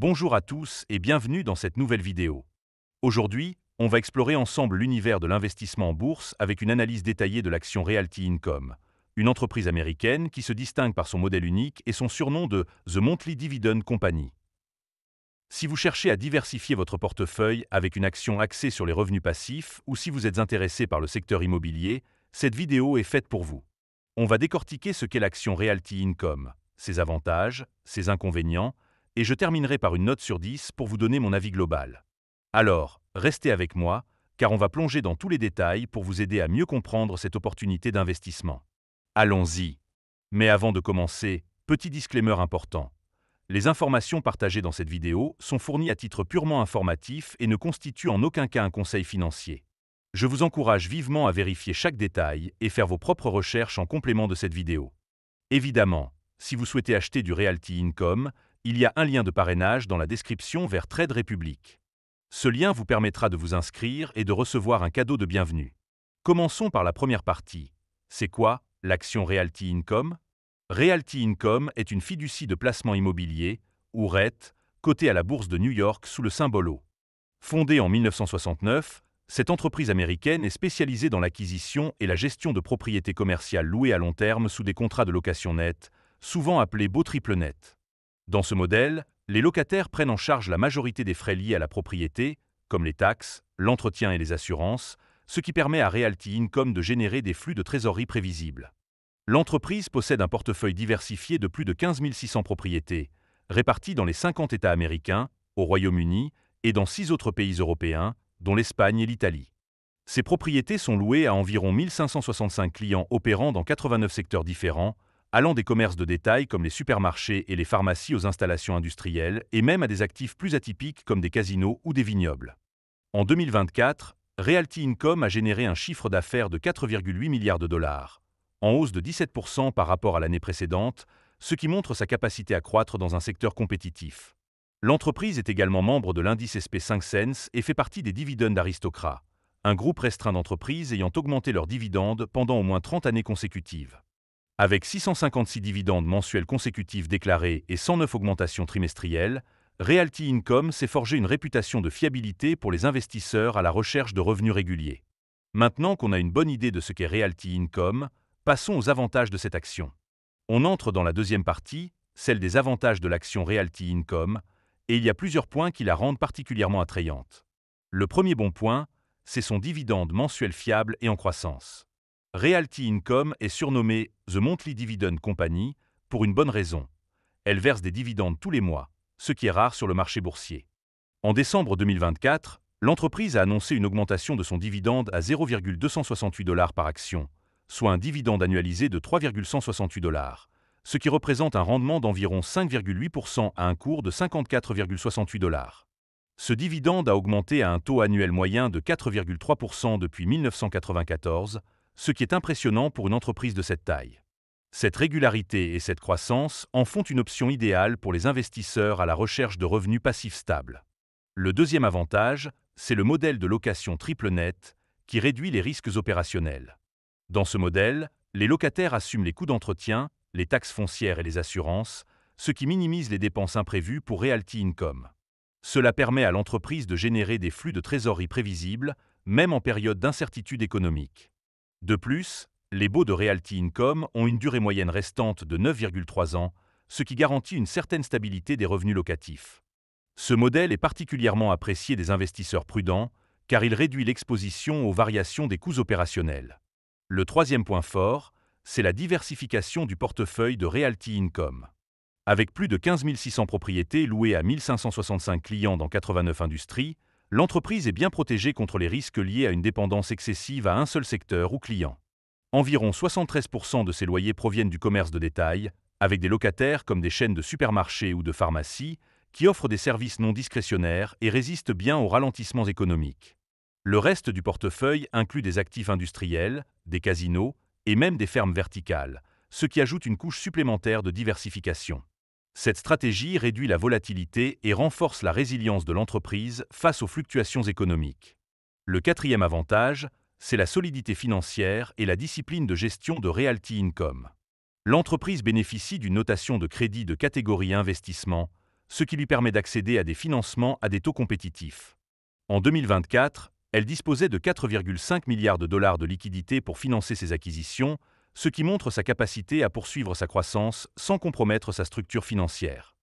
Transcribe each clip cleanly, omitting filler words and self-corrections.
Bonjour à tous et bienvenue dans cette nouvelle vidéo. Aujourd'hui, on va explorer ensemble l'univers de l'investissement en bourse avec une analyse détaillée de l'action Realty Income, une entreprise américaine qui se distingue par son modèle unique et son surnom de The Monthly Dividend Company. Si vous cherchez à diversifier votre portefeuille avec une action axée sur les revenus passifs ou si vous êtes intéressé par le secteur immobilier, cette vidéo est faite pour vous. On va décortiquer ce qu'est l'action Realty Income, ses avantages, ses inconvénients, et je terminerai par une note sur 10 pour vous donner mon avis global. Alors, restez avec moi, car on va plonger dans tous les détails pour vous aider à mieux comprendre cette opportunité d'investissement. Allons-y. Mais avant de commencer, petit disclaimer important. Les informations partagées dans cette vidéo sont fournies à titre purement informatif et ne constituent en aucun cas un conseil financier. Je vous encourage vivement à vérifier chaque détail et faire vos propres recherches en complément de cette vidéo. Évidemment, si vous souhaitez acheter du Realty Income, il y a un lien de parrainage dans la description vers Trade Republic. Ce lien vous permettra de vous inscrire et de recevoir un cadeau de bienvenue. Commençons par la première partie. C'est quoi l'action Realty Income? Realty Income est une fiducie de placement immobilier, ou REIT, cotée à la bourse de New York sous le symbole O. Fondée en 1969, cette entreprise américaine est spécialisée dans l'acquisition et la gestion de propriétés commerciales louées à long terme sous des contrats de location nette, souvent appelés baux triple net. Dans ce modèle, les locataires prennent en charge la majorité des frais liés à la propriété, comme les taxes, l'entretien et les assurances, ce qui permet à Realty Income de générer des flux de trésorerie prévisibles. L'entreprise possède un portefeuille diversifié de plus de 15 600 propriétés, réparties dans les 50 États américains, au Royaume-Uni et dans 6 autres pays européens, dont l'Espagne et l'Italie. Ces propriétés sont louées à environ 1565 clients opérant dans 89 secteurs différents, allant des commerces de détail comme les supermarchés et les pharmacies aux installations industrielles et même à des actifs plus atypiques comme des casinos ou des vignobles. En 2024, Realty Income a généré un chiffre d'affaires de 4,8 milliards de dollars, en hausse de 17% par rapport à l'année précédente, ce qui montre sa capacité à croître dans un secteur compétitif. L'entreprise est également membre de l'indice SP500 et fait partie des Dividend Aristocrats, un groupe restreint d'entreprises ayant augmenté leurs dividendes pendant au moins 30 années consécutives. Avec 656 dividendes mensuels consécutifs déclarés et 109 augmentations trimestrielles, Realty Income s'est forgé une réputation de fiabilité pour les investisseurs à la recherche de revenus réguliers. Maintenant qu'on a une bonne idée de ce qu'est Realty Income, passons aux avantages de cette action. On entre dans la deuxième partie, celle des avantages de l'action Realty Income, et il y a plusieurs points qui la rendent particulièrement attrayante. Le premier bon point, c'est son dividende mensuel fiable et en croissance. Realty Income est surnommée The Monthly Dividend Company pour une bonne raison. Elle verse des dividendes tous les mois, ce qui est rare sur le marché boursier. En décembre 2024, l'entreprise a annoncé une augmentation de son dividende à 0,268 $ par action, soit un dividende annualisé de 3,168 $, ce qui représente un rendement d'environ 5,8% à un cours de 54,68 $. Ce dividende a augmenté à un taux annuel moyen de 4,3% depuis 1994, ce qui est impressionnant pour une entreprise de cette taille. Cette régularité et cette croissance en font une option idéale pour les investisseurs à la recherche de revenus passifs stables. Le deuxième avantage, c'est le modèle de location triple net qui réduit les risques opérationnels. Dans ce modèle, les locataires assument les coûts d'entretien, les taxes foncières et les assurances, ce qui minimise les dépenses imprévues pour Realty Income. Cela permet à l'entreprise de générer des flux de trésorerie prévisibles, même en période d'incertitude économique. De plus, les baux de Realty Income ont une durée moyenne restante de 9,3 ans, ce qui garantit une certaine stabilité des revenus locatifs. Ce modèle est particulièrement apprécié des investisseurs prudents, car il réduit l'exposition aux variations des coûts opérationnels. Le troisième point fort, c'est la diversification du portefeuille de Realty Income. Avec plus de 15 600 propriétés louées à 1565 clients dans 89 industries, l'entreprise est bien protégée contre les risques liés à une dépendance excessive à un seul secteur ou client. Environ 73% de ses loyers proviennent du commerce de détail, avec des locataires comme des chaînes de supermarchés ou de pharmacies, qui offrent des services non discrétionnaires et résistent bien aux ralentissements économiques. Le reste du portefeuille inclut des actifs industriels, des casinos et même des fermes verticales, ce qui ajoute une couche supplémentaire de diversification. Cette stratégie réduit la volatilité et renforce la résilience de l'entreprise face aux fluctuations économiques. Le quatrième avantage, c'est la solidité financière et la discipline de gestion de Realty Income. L'entreprise bénéficie d'une notation de crédit de catégorie investissement, ce qui lui permet d'accéder à des financements à des taux compétitifs. En 2024, elle disposait de 4,5 milliards de dollars de liquidités pour financer ses acquisitions, ce qui montre sa capacité à poursuivre sa croissance sans compromettre sa structure financière.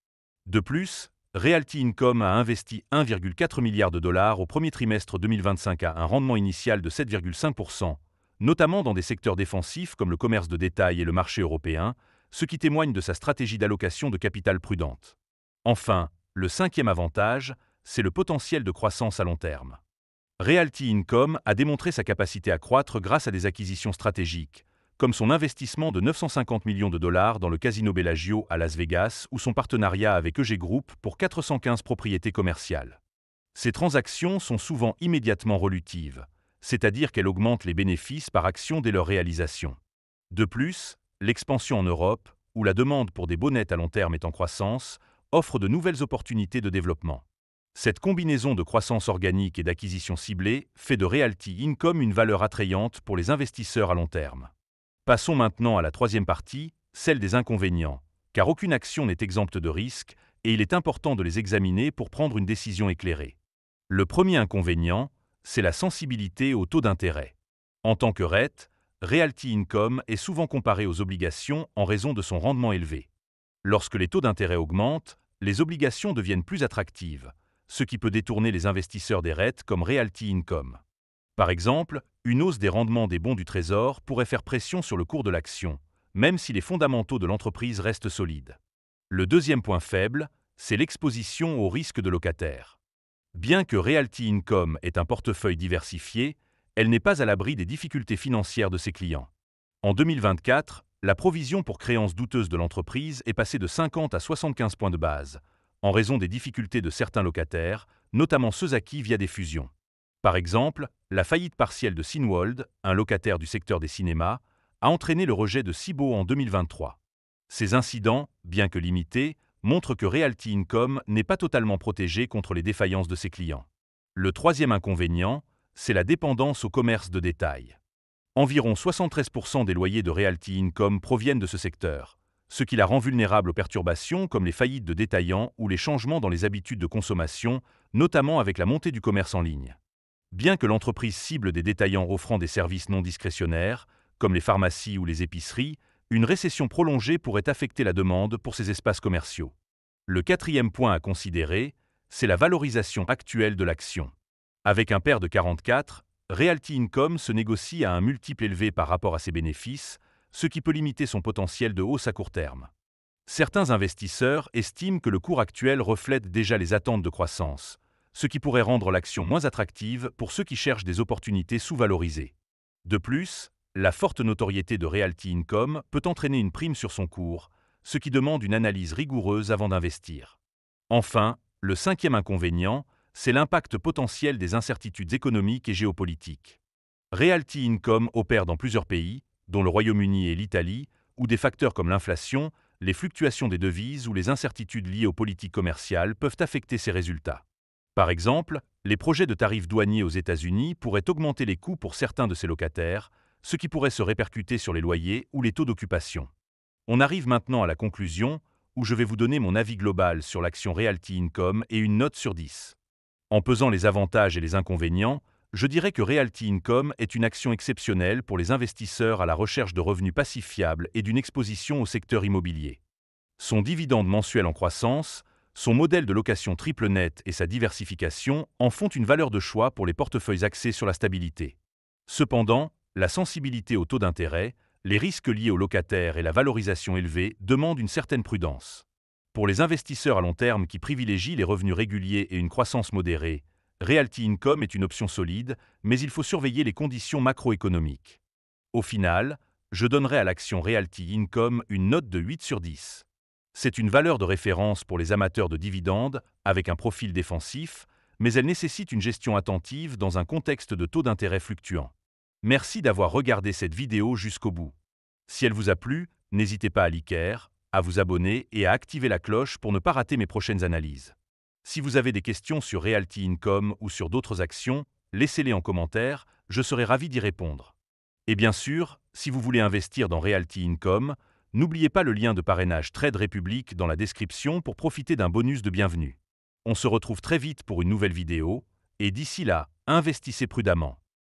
De plus, Realty Income a investi 1,4 milliard de dollars au premier trimestre 2025 à un rendement initial de 7,5%, notamment dans des secteurs défensifs comme le commerce de détail et le marché européen, ce qui témoigne de sa stratégie d'allocation de capital prudente. Enfin, le cinquième avantage, c'est le potentiel de croissance à long terme. Realty Income a démontré sa capacité à croître grâce à des acquisitions stratégiques, comme son investissement de 950 millions de dollars dans le Casino Bellagio à Las Vegas ou son partenariat avec EG Group pour 415 propriétés commerciales. Ces transactions sont souvent immédiatement relutives, c'est-à-dire qu'elles augmentent les bénéfices par action dès leur réalisation. De plus, l'expansion en Europe, où la demande pour des baux nets à long terme est en croissance, offre de nouvelles opportunités de développement. Cette combinaison de croissance organique et d'acquisition ciblée fait de Realty Income une valeur attrayante pour les investisseurs à long terme. Passons maintenant à la troisième partie, celle des inconvénients, car aucune action n'est exempte de risques et il est important de les examiner pour prendre une décision éclairée. Le premier inconvénient, c'est la sensibilité au taux d'intérêt. En tant que REIT, Realty Income est souvent comparé aux obligations en raison de son rendement élevé. Lorsque les taux d'intérêt augmentent, les obligations deviennent plus attractives, ce qui peut détourner les investisseurs des REIT comme Realty Income. Par exemple, une hausse des rendements des bons du Trésor pourrait faire pression sur le cours de l'action, même si les fondamentaux de l'entreprise restent solides. Le deuxième point faible, c'est l'exposition au risque de locataires. Bien que Realty Income ait un portefeuille diversifié, elle n'est pas à l'abri des difficultés financières de ses clients. En 2024, la provision pour créances douteuses de l'entreprise est passée de 50 à 75 points de base, en raison des difficultés de certains locataires, notamment ceux acquis via des fusions. Par exemple, la faillite partielle de Cineworld, un locataire du secteur des cinémas, a entraîné le rejet de 6 baux en 2023. Ces incidents, bien que limités, montrent que Realty Income n'est pas totalement protégé contre les défaillances de ses clients. Le troisième inconvénient, c'est la dépendance au commerce de détail. Environ 73% des loyers de Realty Income proviennent de ce secteur, ce qui la rend vulnérable aux perturbations comme les faillites de détaillants ou les changements dans les habitudes de consommation, notamment avec la montée du commerce en ligne. Bien que l'entreprise cible des détaillants offrant des services non discrétionnaires, comme les pharmacies ou les épiceries, une récession prolongée pourrait affecter la demande pour ces espaces commerciaux. Le quatrième point à considérer, c'est la valorisation actuelle de l'action. Avec un PER de 44, Realty Income se négocie à un multiple élevé par rapport à ses bénéfices, ce qui peut limiter son potentiel de hausse à court terme. Certains investisseurs estiment que le cours actuel reflète déjà les attentes de croissance, ce qui pourrait rendre l'action moins attractive pour ceux qui cherchent des opportunités sous-valorisées. De plus, la forte notoriété de Realty Income peut entraîner une prime sur son cours, ce qui demande une analyse rigoureuse avant d'investir. Enfin, le cinquième inconvénient, c'est l'impact potentiel des incertitudes économiques et géopolitiques. Realty Income opère dans plusieurs pays, dont le Royaume-Uni et l'Italie, où des facteurs comme l'inflation, les fluctuations des devises ou les incertitudes liées aux politiques commerciales peuvent affecter ses résultats. Par exemple, les projets de tarifs douaniers aux États-Unis pourraient augmenter les coûts pour certains de ses locataires, ce qui pourrait se répercuter sur les loyers ou les taux d'occupation. On arrive maintenant à la conclusion, où je vais vous donner mon avis global sur l'action Realty Income et une note sur 10. En pesant les avantages et les inconvénients, je dirais que Realty Income est une action exceptionnelle pour les investisseurs à la recherche de revenus passifs fiables et d'une exposition au secteur immobilier. Son dividende mensuel en croissance, son modèle de location triple net et sa diversification en font une valeur de choix pour les portefeuilles axés sur la stabilité. Cependant, la sensibilité au taux d'intérêt, les risques liés aux locataires et la valorisation élevée demandent une certaine prudence. Pour les investisseurs à long terme qui privilégient les revenus réguliers et une croissance modérée, Realty Income est une option solide, mais il faut surveiller les conditions macroéconomiques. Au final, je donnerai à l'action Realty Income une note de 8 sur 10. C'est une valeur de référence pour les amateurs de dividendes, avec un profil défensif, mais elle nécessite une gestion attentive dans un contexte de taux d'intérêt fluctuant. Merci d'avoir regardé cette vidéo jusqu'au bout. Si elle vous a plu, n'hésitez pas à liker, à vous abonner et à activer la cloche pour ne pas rater mes prochaines analyses. Si vous avez des questions sur Realty Income ou sur d'autres actions, laissez-les en commentaire, je serai ravi d'y répondre. Et bien sûr, si vous voulez investir dans Realty Income, N'oubliez pas le lien de parrainage Trade Republic dans la description pour profiter d'un bonus de bienvenue. On se retrouve très vite pour une nouvelle vidéo, et d'ici là, investissez prudemment.